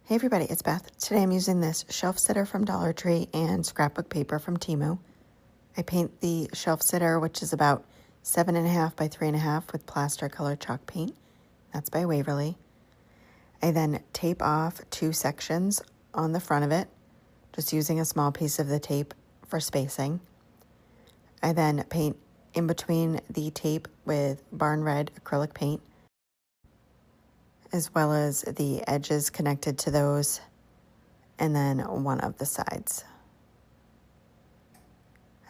Hey everybody, it's Beth. Today I'm using this shelf sitter from Dollar Tree and scrapbook paper from Temu. I paint the shelf sitter, which is about 7.5 by 3.5 with Plaster color chalk paint. That's by Waverly. I then tape off 2 sections on the front of it, just using a small piece of the tape for spacing. I then paint in between the tape with barn red acrylic paint, as well as the edges connected to those, and then one of the sides.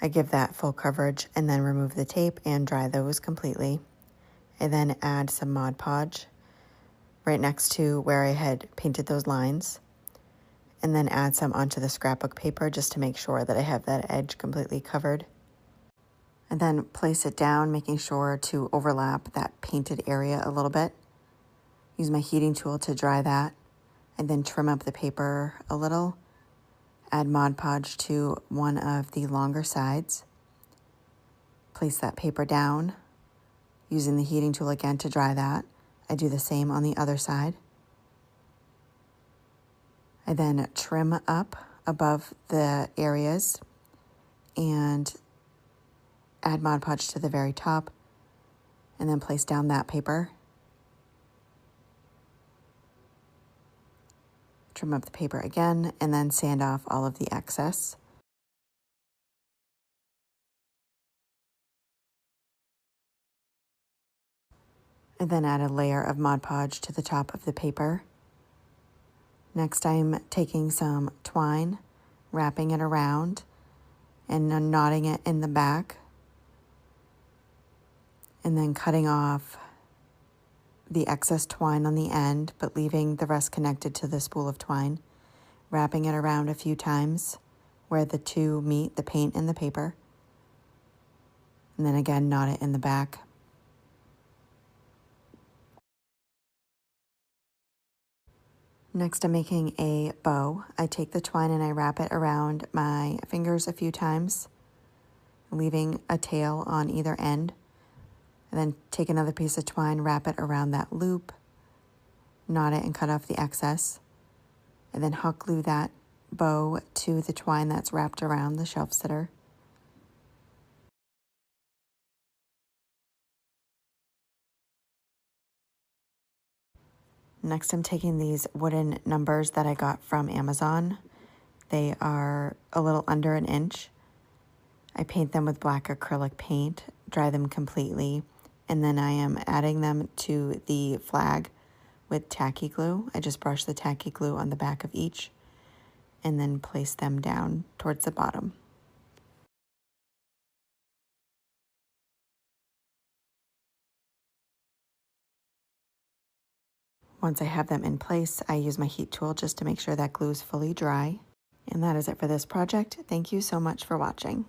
I give that full coverage and then remove the tape and dry those completely. I then add some Mod Podge right next to where I had painted those lines, and then add some onto the scrapbook paper just to make sure that I have that edge completely covered. And then place it down, making sure to overlap that painted area a little bit. Use my heating tool to dry that, and then trim up the paper a little. Add Mod Podge to one of the longer sides. Place that paper down, using the heating tool again to dry that. I do the same on the other side. I then trim up above the areas and add Mod Podge to the very top, and then place down that paper. Trim up the paper again, and then sand off all of the excess. And then add a layer of Mod Podge to the top of the paper. Next, I'm taking some twine, wrapping it around, and knotting it in the back, and then cutting off the excess twine on the end, but leaving the rest connected to the spool of twine, wrapping it around a few times where the two meet, the paint and the paper, and then again knot it in the back. Next, I'm making a bow. I take the twine and I wrap it around my fingers a few times, leaving a tail on either end. And then take another piece of twine, wrap it around that loop, knot it and cut off the excess, and then hot glue that bow to the twine that's wrapped around the shelf sitter. Next, I'm taking these wooden numbers that I got from Amazon. They are a little under 1 inch. I paint them with black acrylic paint, dry them completely, and then I am adding them to the flag with tacky glue. I just brush the tacky glue on the back of each and then place them down towards the bottom. Once I have them in place, I use my heat tool just to make sure that glue is fully dry. And that is it for this project. Thank you so much for watching.